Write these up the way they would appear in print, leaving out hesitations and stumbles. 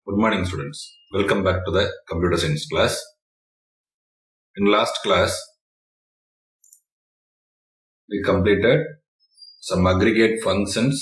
Good morning, students. Welcome back to the computer science class. In last class, we completed some aggregate functions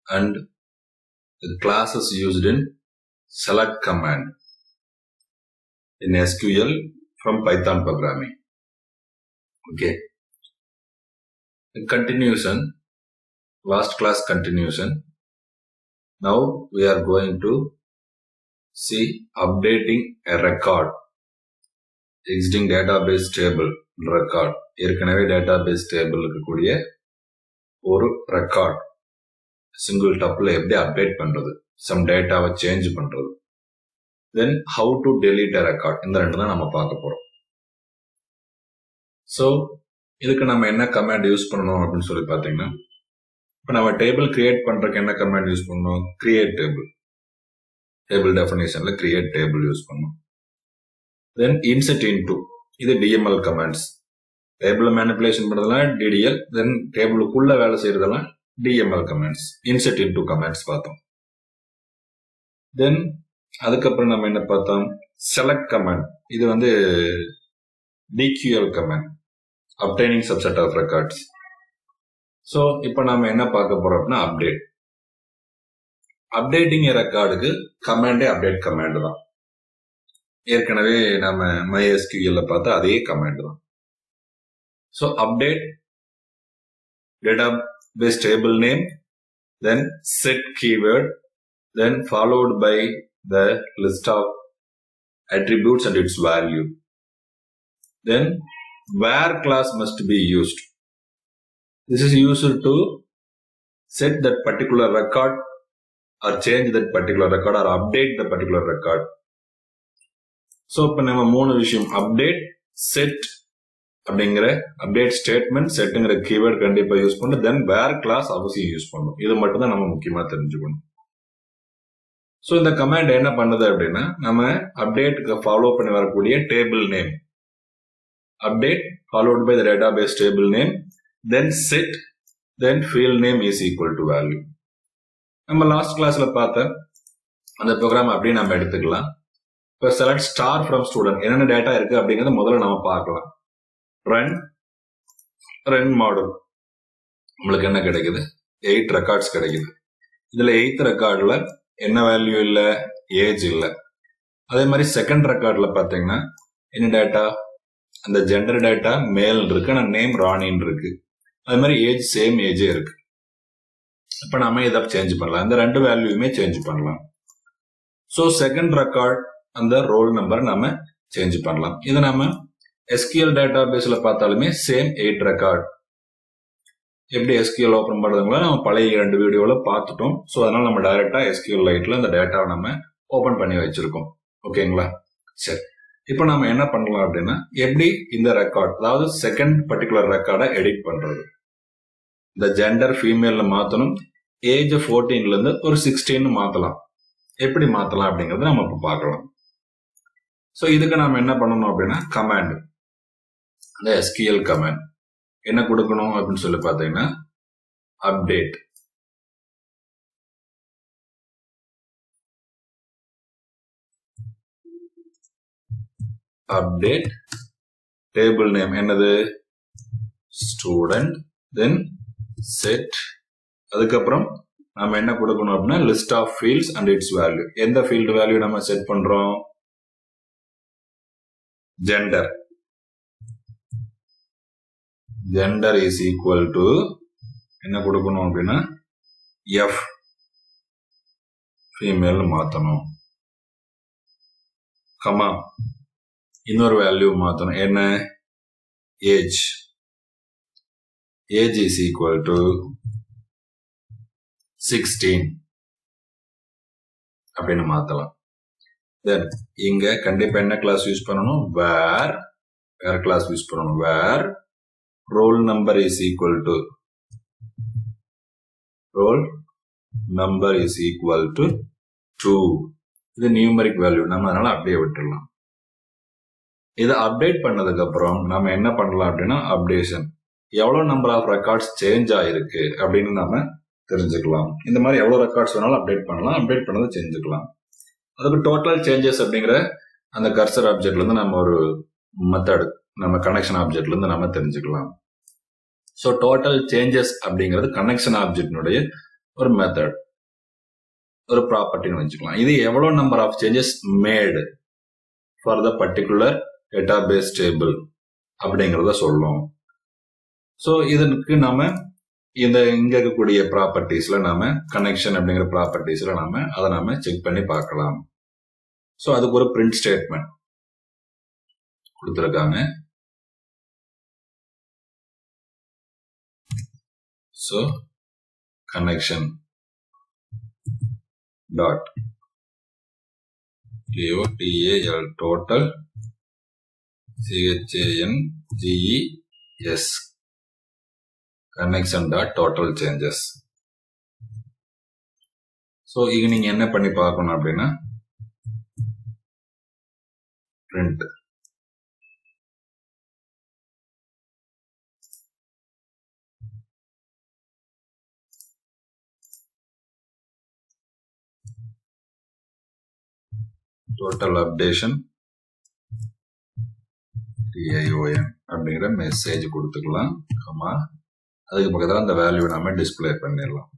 and the classes used in select command in SQL from Python programming. Okay. In continuation, last class continuation. Now we are going to see updating a record, existing database table record. ஏற்கனவே database table இருக்கக்கூடிய ஒரு record single tuple எப்படி update பண்றது, some data change பண்றது, then how to delete a record, இந்த ரெண்டு தான் நம்ம பார்க்க போறோம். So இதுக்கு நம்ம என்ன கமாண்ட் யூஸ் பண்ணணும் அப்படின்னு சொல்லி பார்த்தீங்கன்னா, இப்போ நம்ம டேபிள் கிரியேட் பண்றதுக்கு என்ன கமாண்ட் யூஸ் பண்ணணும்? கிரியேட் டேபிள் டெஃபினேஷன்ல கிரியேட் டேபிள் யூஸ் பண்ணணும். தென் இன்செர்ட் இன்டு, இது டிஎம்எல் கமாண்ட்ஸ். டேபிள் மேனிபுலேஷன் பண்றதெல்லாம் டிடிஎல், தென் டேபிளுக்குள்ள வேலை செய்யறதெல்லாம் DML commands. Insert into commands பார்த்தோம். தென் அதுக்கப்புறம் நம்ம என்ன பார்த்தோம்? Select command. இது வந்து DQL command, obtaining subset of records. So இப்போ நம்ம என்ன பார்க்க போறோம் அப்படின்னா, அப்டேட்டிங் ரெக்கார்டுக்கு கமாண்டே அப்டேட் கமாண்ட் தான். ஏற்கனவே நம்ம MySQL பார்த்தா அதே கமாண்ட் தான். So update database table name, then set keyword, then followed by the list of attributes and its value. Then where class must be used. This is used to set that particular record or change that particular record or update the particular record. So இப்போ நம்ம மூணு விஷயம், update, set அப்படிங்கிற update statement, செட்டுங்கிற keyword கண்டிப்பா use பண்ணணும். தென் வேர் class அவசியம் use பண்ணணும். இது மட்டும் தான் நம்ம முக்கியமா தெரிஞ்சுக்கணும். ஸோ இந்த கமாண்ட் என்ன பண்ணுது அப்படின்னா, நம்ம அப்டேட்டுக்கு ஃபாலோ பண்ணி வரக்கூடிய table name, update followed by the database table name, then set, then field name is equal to value. நம்ம லாஸ்ட் கிளாஸ்ல பார்த்த அந்த ப்ரோக்ராம் அப்படியே நம்ம எடுத்துக்கலாம். இப்போ select star from student, என்னென்ன டேட்டா இருக்கு அப்படிங்கறத முதல்ல நம்ம பார்க்கலாம். run model, உங்களுக்கு என்ன கிடைக்குது? 8 ரெக்கார்ட்ஸ் கிடைக்குது. இதுல 8th ரெக்கார்ட்ல என்ன வேல்யூ இல்ல? ஏஜ் இல்ல. அதே மாதிரி செகண்ட் ரெக்கார்ட்ல பாத்தீங்கன்னா என்ன டேட்டா? அந்த ஜெண்டர் டேட்டா மேல் இருக்கு, ஆனா நேம் ராணின்னு இருக்கு. அது மாதிரி ஏஜ் சேம் ஏஜே இருக்கு. இப்ப நம்ம இதை சேஞ்ச் பண்ணலாம், இந்த ரெண்டு வேல்யூமே சேஞ்ச் பண்ணலாம். ஸோ செகண்ட் ரெக்கார்ட் அந்த ரோல் நம்பர் நம்ம சேஞ்ச் பண்ணலாம். இதை நம்ம SQL டேட்டாபேஸ்ல பார்த்தாலுமே சேம் 8 ரெக்கார்ட். எப்படி SQL ஓபன் பண்றதுங்களா நம்ம பழைய 2 வீடியோல பார்த்துட்டோம். ஸோ அதனால நம்ம டைரக்டா SQLiteல அந்த டேட்டாவை நம்ம ஓபன் பண்ணி வச்சிருக்கோம். ஓகேங்களா? சரி, இப்போ நம்ம என்ன பண்ணலாம் அப்படின்னா, எப்படி இந்த ரெக்கார்ட், அதாவது செகண்ட் பர்டிகுலர் ரெக்கார்டை எடிட் பண்றது. இந்த ஜெண்டர் ஃபீமேல்ல மாத்தணும், ஏஜ் 14ல இருந்து ஒரு 16 மாத்தலாம். எப்படி மாத்தலாம் அப்படிங்கறத நம்ம இப்ப பார்க்கலாம். ஸோ இதுக்கு நம்ம என்ன பண்ணணும் அப்படின்னா, கமாண்ட், இந்த SQL கமாண்ட் என்ன கொடுக்கணும் அப்படின்னு சொல்லி பார்த்தீங்கன்னா, அப்டேட் update table name என்னது? student, then set, அதுக்கப்புறம் நம்ம என்ன கொடுக்கணும் அப்படின்னா, list of fields and its value. எந்த field value நம்ம செட் பண்றோம்? gender is equal to என்ன கொடுக்கணும் அப்படின்னா, F female மாத்தணும், கமா இன்னொரு வேல்யூ மாத்தணும். என்ன? ஏஜ் இஸ் ஈக்குவல் டு 16 அப்படின்னு மாத்தலாம். தென் இங்க கண்டிப்பா என்ன கிளாஸ் யூஸ் பண்ணணும்? வேர் கிளாஸ் யூஸ் பண்ணணும். Where roll number is equal to roll number is equal to 2. இது நியூமரிக் வேல்யூ, நம்ம அதனால அப்படியே விட்டுடலாம். இதை அப்டேட் பண்ணதுக்கு அப்புறம் நம்ம என்ன பண்ணலாம் அப்படின்னா, அப்டேஷன், எவ்வளவு நம்பர் ஆஃப் ரெக்கார்ட்ஸ் சேஞ்ச் ஆயிருக்கு அப்படின்னு நம்ம தெரிஞ்சுக்கலாம். இந்த மாதிரி எவ்வளவு ரெக்கார்ட்ஸ் வேணாலும் அப்டேட் பண்ணலாம், அப்டேட் பண்ணதை செஞ்சுக்கலாம். அதுக்கு டோட்டல் சேஞ்சஸ் அப்படிங்கிற அந்த கர்சர் ஆப்ஜெக்ட்ல இருந்து நம்ம ஒரு மெத்தட், நம்ம கனெக்ஷன் ஆப்ஜெக்ட்ல இருந்து நம்ம தெரிஞ்சுக்கலாம். ஸோ டோட்டல் சேஞ்சஸ் அப்படிங்கிறது கனெக்ஷன் ஆப்ஜெக்டினுடைய ஒரு மெத்தட், ஒரு ப்ராப்பர்ட்டின்னு வச்சுக்கலாம். இது எவ்வளவு number of changes made for the particular database table அப்படிங்கிறத சொல்லும். ஸோ இதற்கு நாம இந்த இங்க இருக்கக்கூடிய ப்ராப்பர்ட்டிஸ்ல நாம கனெக்ஷன் அப்படிங்கிற ப்ராப்பர்ட்டிஸ்ல அதை நாம செக் பண்ணி பார்க்கலாம். ஸோ அதுக்கு ஒரு பிரிண்ட் ஸ்டேட்மெண்ட் கொடுத்துருக்காங்க. So connection dot total CHANGES connection dot total changes. So இங்க நீங்க என்ன பண்ணி பார்க்கணும் அப்படின்னா print total updation TION அப்படிங்கிற மெசேஜ் கொடுத்துக்கலாம். அதுக்கு பக்கத்துல அந்த வேல்யூ நாம டிஸ்பிளே பண்ணிடலாம்.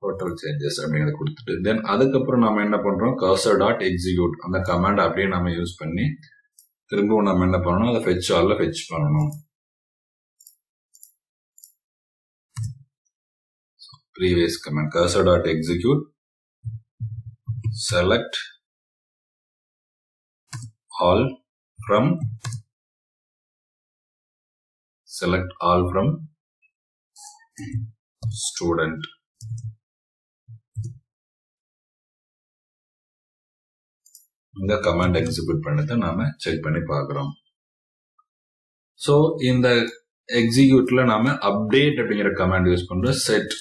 டோட்டல் சேஞ்சஸ் அப்படிங்கிறத கொடுத்துட்டு தென் அதுக்கப்புறம் நாம என்ன பண்றோம், கர்சர் டாட் எக்ஸிக்யூட் அந்த கமாண்ட் அப்படியே நம்ம யூஸ் பண்ணி திரும்பவும் நம்ம என்ன பண்ணணும், அதை ஃபெட்ச் ஆல்ல ஃபெட்ச் பண்ணணும். previous command cursor dot execute select all from student. இந்த கமாண்ட் எக்ஸிக்யூட் பண்ணதை நாம செக் பண்ணி பார்க்கிறோம். சோ இந்த எக்ஸிக்யூட்ல நாம அப்டேட் அப்படிங்கிற கமாண்ட் யூஸ் பண்றோம். செட்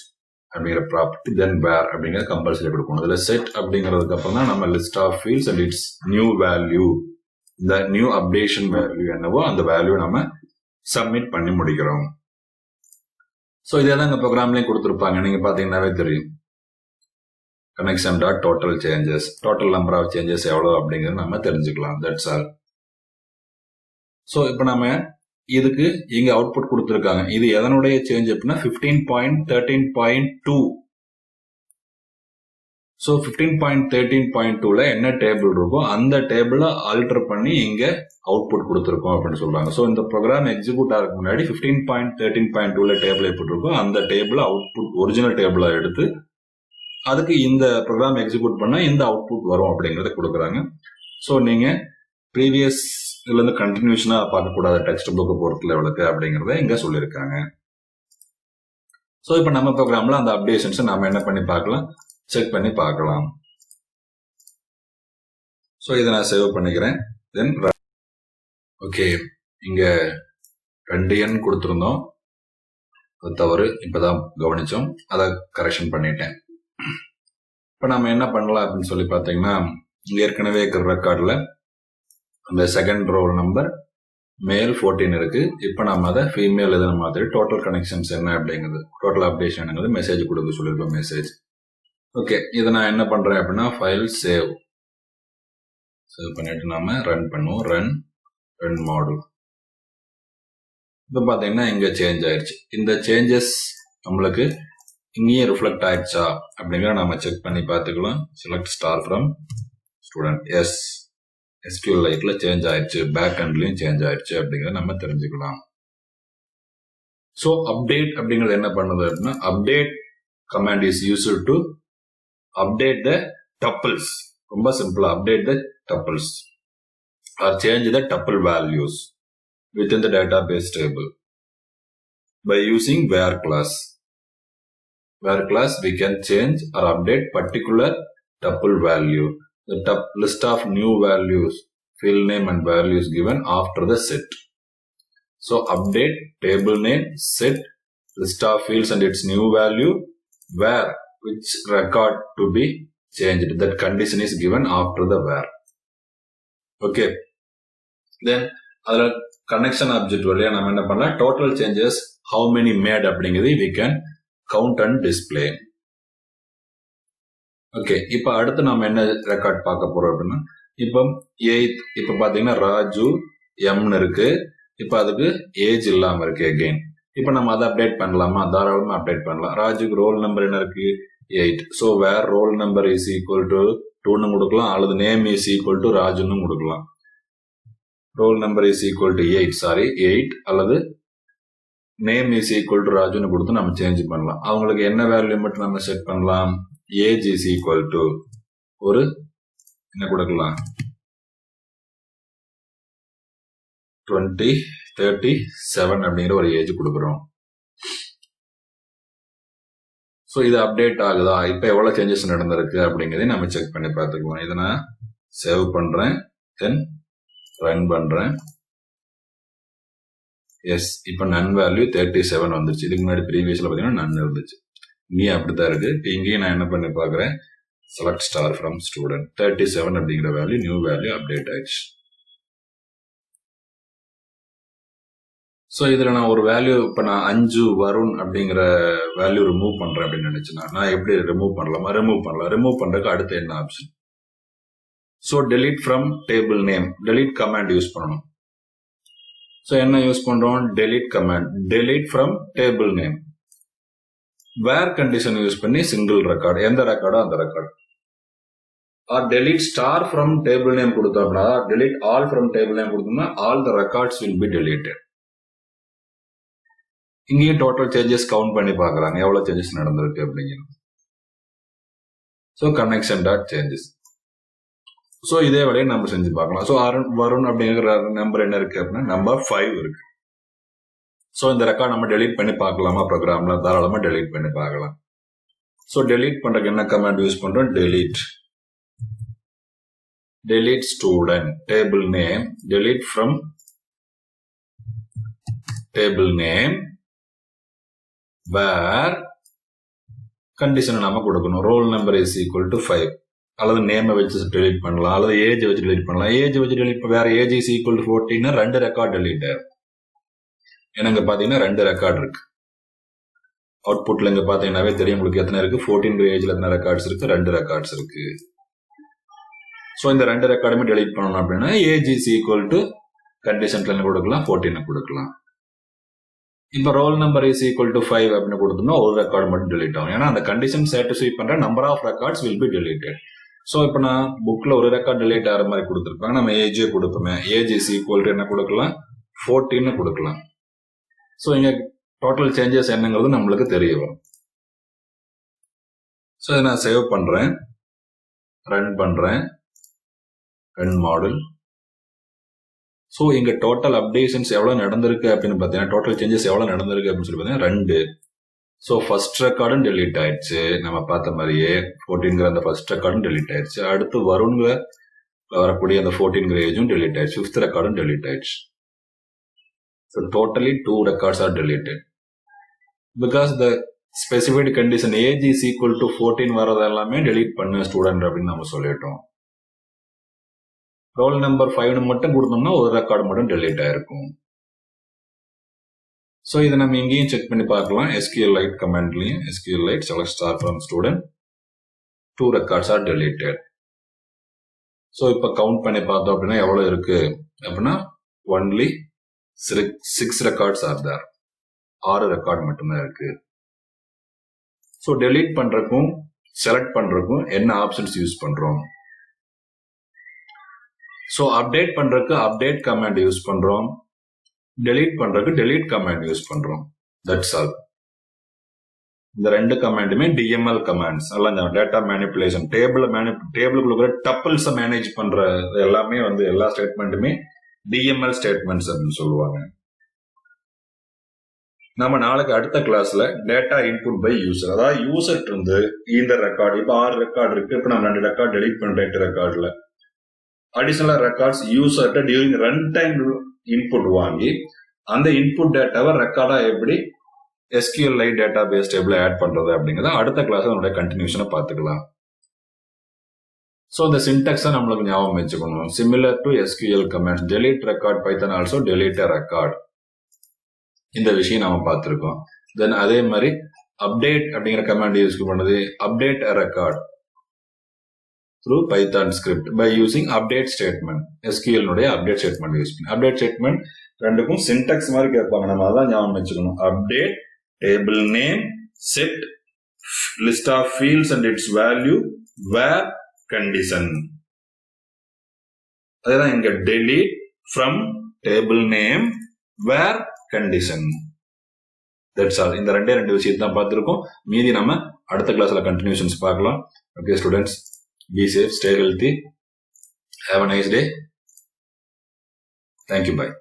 அப்படிங்கிற ப்ராப்பர்ட்டி தென் வேர் அப்படிங்கிற கம்பல்சரி கொடுக்கணும். இதுல செட் அப்படிங்கிறதுக்கு அப்புறம் தான் நம்ம list of fields and its new value, இந்த நியூ அப்டேஷன் வேல்யூ என்னவோ அந்த வேல்யூ நம்ம சப்மிட் பண்ணி முடிக்கிறோம். ஸோ இதெல்லாம் இந்த ப்ரோக்ராம்லயும் கொடுத்துருப்பாங்க, நீங்க பாத்தீங்கன்னாவே தெரியும். Connection dot total changes, total number of changes எவ்வளவு அப்படிங்கிறது நம்ம தெரிஞ்சுக்கலாம். That's all. ஸோ இப்போ நம்ம இதுக்கு இங்க அவுட்புட் கொடுத்திருக்காங்க. இது எதனுடைய சேஞ்ச் அப்படின்னா 15.13.2. ஸோ 15.13.2ல என்ன டேபிள் இருக்கோ அந்த டேபிளை ஆல்டர் பண்ணி இங்க அவுட்புட் கொடுத்துருக்கோம் அப்படின்னு சொல்றாங்க. ஸோ இந்த ப்ரோக்ராம் எக்ஸிக்யூட் ஆகிறதுக்கு முன்னாடி 15.13.2ல டேபிள் எப்படி இருக்கோ அந்த டேபிள் அவுட்புட் ஒரிஜினல் டேபிளா எடுத்து அதுக்கு இந்த ப்ரோக்ராம் எக்ஸிக்யூட் பண்ணா இந்த அவுட்புட் வரும் அப்படிங்கறத கொடுக்குறாங்க. ஸோ நீங்க ப்ரீவியஸ் இதுல இருந்து கண்டினியூஷனா பார்க்கக்கூடாத டெக்ஸ்ட் புக் பொறுத்த லெவலுக்கு அப்படிங்கறத இங்க சொல்லியிருக்காங்க. ஸோ இப்போ நம்ம ப்ரோக்ராம்ல அந்த அப்டேஷன்ஸ் நாம என்ன பண்ணி பார்க்கலாம், செக் பண்ணி பார்க்கலாம். ஸோ இதை நான் சேவ் பண்ணிக்கிறேன். தென் ஓகே, இங்க 2 எண் கொடுத்துருந்தோம், அது தவறு, இப்பதான் கவனிச்சோம், அதை கரெக்ஷன் பண்ணிட்டேன். இப்போ நம்ம என்ன பண்ணலாம் அப்படின்னு சொல்லி பார்த்தீங்கன்னா, இங்க ஏற்கனவே இருக்கிற ரெக்கார்ட்ல அந்த செகண்ட் ரோல் நம்பர் மேல் 14 இருக்கு. இப்போ நம்ம அதை ஃபீமேல் எதுன்னு மாதிரி டோட்டல் கனெக்ஷன்ஸ் என்ன அப்படிங்கிறது, டோட்டல் அப்டேஷன் மெசேஜ் கொடுக்க சொல்லியிருக்கோம். மெசேஜ் ஓகே, இதை நான் என்ன பண்றேன் அப்படின்னா ஃபைல் சேவ் பண்ணிட்டு நாம ரன் பண்ணுவோம். Run model. இப்போ பாத்தீங்கன்னா இங்க சேஞ்ச் ஆயிடுச்சு. இந்த சேஞ்சஸ் நம்மளுக்கு இங்கேயே ரிஃப்ளெக்ட் ஆயிடுச்சா அப்படிங்கிற நம்ம செக் பண்ணி பார்த்துக்கலாம். Select star from student. Yes, SQLiteல சேஞ்ச் ஆயிடுச்சு, பேக் எண்ட்லயும் சேஞ்ச் ஆயிடுச்சு அப்படிங்கறத நம்ம தெரிஞ்சுக்கலாம். சோ அப்டேட் அப்படிங்கிறது என்ன பண்ணுது அப்படின்னா, update command is used to update the tuples. ரொம்ப சிம்பிளா update the tuples or change the tuple values within the database table by using where class. Where class we can change or update particular tuple value. The list of new values, field name and values given after the set. So update table name, set, list of fields and its new value, where, which record to be changed. That condition is given after the where. Okay. Then connection object வழியா நம்ம என்ன பண்ணலாம், total changes how many made அப்படிங்கிறது we can count and display. Okay, இப்போ அடுத்து நம்ம என்ன record பார்க்க போறோம் அப்படின்னா, இப்போ 8th இப்போ பாத்தீங்கன்னா ராஜு எம்னு இருக்கு. இப்போ அதுக்கு ஏஜ் இல்லாம இருக்கு அகைன். இப்போ நம்ம அதை அப்டேட் பண்ணலாமா? தாராளமா அப்டேட் பண்ணலாம். ராஜுக்கு ரோல் நம்பர் என்ன இருக்கு? 8. So where roll number is equal to 2ன்னு கொடுக்கலாம், அல்லது நேம் இஸ் ஈக்குவல் டு ராஜுன்னு கொடுக்கலாம். Roll number is equal to 8 அல்லது நேம் இஸ் ஈக்குவல் டு ராஜுன்னு கொடுத்து நம்ம சேஞ்ச் பண்ணலாம். அவங்களுக்கு என்ன வேல்யூ மட்டும் நம்ம செட் பண்ணலாம்? ஏஜ் இஸ் ஈக்குவல் டு ஒரு என்ன கொடுக்கலாம், 37 அப்படிங்கிற ஒரு ஏஜ் கொடுக்குறோம். ஸோ இது அப்டேட் ஆகுதா, இப்போ எவ்வளவு சேஞ்சஸ் நடந்திருக்கு அப்படிங்கிறதையும் நம்ம செக் பண்ணி பார்த்துக்கலாம். இதை நான் சேவ் பண்றேன், தென் ரன் பண்றேன். எஸ், இப்போ நன் வேல்யூ 37 வந்துருச்சு. இதுக்கு முன்னாடி ப்ரீவியஸ்ல பாத்தீங்கன்னா நன் இருந்துச்சு. இங்கேயும் அப்படித்தான் இருக்கு. இப்போ இங்கேயும் நான் என்ன பண்ணி பாக்குறேன், செலக்ட் ஸ்டார் ஃப்ரம் ஸ்டூடெண்ட் 37 அப்படிங்கிற வேல்யூ நியூ வேல்யூ அப்டேட் ஆயிடுச்சு. ஸோ இதுல நான் ஒரு வேல்யூ இப்போ நான் 5 வருண் அப்படிங்கிற வேல்யூ ரிமூவ் பண்றேன் அப்படின்னு நினைச்சேன்னா நான் எப்படி ரிமூவ் பண்ணலாமா? ரிமூவ் பண்றதுக்கு அடுத்து என்ன option? So delete from table name, delete command use பண்ணணும். ஸோ என்ன யூஸ் பண்றோம்? delete command, delete from table name. Where condition use பண்ணி சிங்கிள் ரெக்கார்டு, எந்த ரெக்கார்டோ அந்த record. Or delete star from table name கொடுத்தோம்னா, delete all from table name கொடுத்தோம்னா all the records will be deleted. இங்கேயும் total changes count பண்ணி பார்க்கறாங்க, எவ்வளவு சேஞ்சஸ் நடந்திருக்கு அப்படிங்கிறது. So connection dot changes. So இதே வேலையை நம்ம செஞ்சு பார்க்கலாம். ஸோ வருண் அப்படிங்கிற நம்பர் என்ன இருக்கு அப்படின்னா நம்பர் 5 இருக்கு. ஸோ இந்த ரெக்கார்ட் நம்ம டெலீட் பண்ணி பார்க்கலாமா? ப்ரோக்ராம்ல தாராளமா டெலீட் பண்ணி பார்க்கலாம். ஸோ டெலீட் பண்றதுக்கு என்ன கமாண்ட் யூஸ் பண்றோம்? delete student table name, delete from table name where condition நம்ம கொடுக்கணும். Roll number is equal to 5 அல்லது நேமை வச்சு டெலீட் பண்ணலாம், அல்லது ஏஜ் வச்சு டெலீட் பண்ணலாம். ஏஜ் வச்சு டெலீட் வேற age is equal to 14 2 record delete ஆகும். எனக்கு பாத்தீங்கன்னா 2 ரெக்கார்ட் இருக்கு. அவுட்புட்ல இங்க பாத்தீங்கன்னாவே தெரியும் உங்களுக்கு எத்தனை இருக்கு. 14 ஏஜ்ல எத்தனை ரெக்கார்ட்ஸ் இருக்கு? 2 ரெக்கார்ட்ஸ் இருக்கு. சோ இந்த 2 ரெக்கார்டுமே டெலீட் பண்ணணும் அப்படின்னா ஏஜ் இஸ் ஈக்குவல் டு கண்டிஷன்ல என்ன கொடுக்கலாம்? 14 கொடுக்கலாம். இப்ப role number is equal to 5 அப்படின்னு கொடுத்தோம்னா ஒரு ரெக்கார்டு மட்டும் டெலீட் ஆகும். ஏன்னா அந்த கண்டிஷன் சாட்டிஸ்ஃபை பண்ற number of records will be deleted. So இப்ப நான் புக்ல ஒரு ரெக்கார்ட் டெலீட் ஆகிற மாதிரி கொடுத்துருப்பாங்க, நம்ம ஏஜே கொடுப்போமே. ஏஜ் இஸ் ஈக்குவல் டு என்ன கொடுக்கலாம்? 14 கொடுக்கலாம். சோ இங்க டோட்டல் சேஞ்சஸ் என்னங்கிறது நம்மளுக்கு தெரிய வரும். சோ இதை நான் சேவ் பண்றேன், ரன் பண்றேன், ரன் மாடல். சோ இங்க டோட்டல் அப்டேஷன்ஸ் எவ்வளவு நடந்திருக்கு அப்படின்னு பாத்தீங்கன்னா, டோட்டல் சேஞ்சஸ் எவ்வளவு நடந்திருக்கு அப்படின்னு சொல்லி பாத்தீங்கன்னா 2. சோ ஃபர்ஸ்ட் ரெக்கார்டும் டெலீட் ஆயிடுச்சு, நம்ம பார்த்த மாதிரியே 14 அந்த ஃபர்ஸ்ட் ரெக்கார்டும் டெலீட் ஆயிடுச்சு. அடுத்து வருண்ல வரக்கூடிய அந்த 14 ஏஜும் டெலீட் ஆயிடுச்சு. 5th ரெக்கார்டும் டெலீட் ஆயிடுச்சு. So totally 2 records are deleted because the specified condition age is equal to 14 வரது எல்லாமே delete பண்ண ஸ்டூடெண்ட் அப்படின்னு நம்ம சொல்லிட்டோம். ரோல் நம்பர் 5 மட்டும் கொடுத்தோம்னா ஒரு ரெக்கார்டு மட்டும் delete ஆயிருக்கும். சோ இதை நம்ம இங்கேயும் செக் பண்ணி பார்க்கலாம். SQLite கமாண்ட்லயும் SQLite select star from student 2 records are deleted. So இப்ப கவுண்ட் பண்ணி பார்த்தோம் அப்படின்னா எவ்வளவு இருக்கு அப்படின்னா only 6 records are there. 6 record மட்டும்தான் இருக்கு. சோ delete பண்றதுக்கும் செலக்ட் பண்றதுக்கும் என்ன ஆப்ஷன்ஸ் யூஸ் பண்றோம்? சோ அப்டேட் பண்றதுக்கு அப்டேட் கமாண்ட் யூஸ் பண்றோம், delete பண்றதுக்கு delete கமாண்ட் யூஸ் பண்றோம். That's all. இந்த 2 கமாண்டுமே DML கமாண்ட்ஸ். எல்லாம் டேட்டா மேனிபுலேஷன், டேபிளுக்குள்ள டப்பிள்ஸ் மேனேஜ் பண்ற எல்லாமே எல்லா ஸ்டேட்மெண்ட்டுமே DML ஸ்டேட்மெண்ட்ஸ் அப்படின்னு சொல்லுவாங்க. நம்ம நாளைக்கு அடுத்த கிளாஸ்ல டேட்டா இன்புட் பை யூசர், அதாவது யூசர் இருந்து இந்த ரெக்கார்டு, இப்ப 6 ரெக்கார்டு இருக்கு, இப்ப நம்ம 2 ரெக்கார்டு டெலீட் பண்ற 8 ரெக்கார்டுல அடிஷனல் ரெக்கார்ட்ஸ் யூசர்கிட்ட டியூரிங் ரன் டைம் இன்புட் வாங்கி அந்த இன்புட் டேட்டாவை ரெக்கார்டா எப்படி SQLite data base table add பண்றது அப்படிங்கறத அடுத்த கிளாஸ்ல நம்மளுடைய கண்டினியூஷனை பார்த்துக்கலாம். ஸோ இந்த சின்டாக்ஸை நம்மளுக்கு ஞாபகம் வச்சுக்கணும். Similar to SQL comments, delete record Python also delete a record. இந்த விஷயம் நாம பார்த்திருக்கோம். தென் அதே மாதிரி அப்டேட் அப்படிங்கிற கமாண்ட் யூஸ் பண்ணது, update a record through Python script by using update statement. SQL உடைய update statement யூஸ் பண்ணி, update statement ரெண்டுக்கும் சின்டாக்ஸ் மாதிரி கேட்பாங்க, நம்ம அதான் ஞாபகம் வச்சுக்கணும். Update, table name, set list of fields and its value, where condition. அதுதான் இங்க delete from table name where condition. That's all. இந்த ரெண்டு விஷயத்தை தான் பார்த்திருக்கோம். மீதி நம்ம அடுத்த கிளாஸ்ல கண்டினியூஷன்ஸ் பார்க்கலாம். Okay students, be safe, stay healthy, have a nice day. Thank you, bye.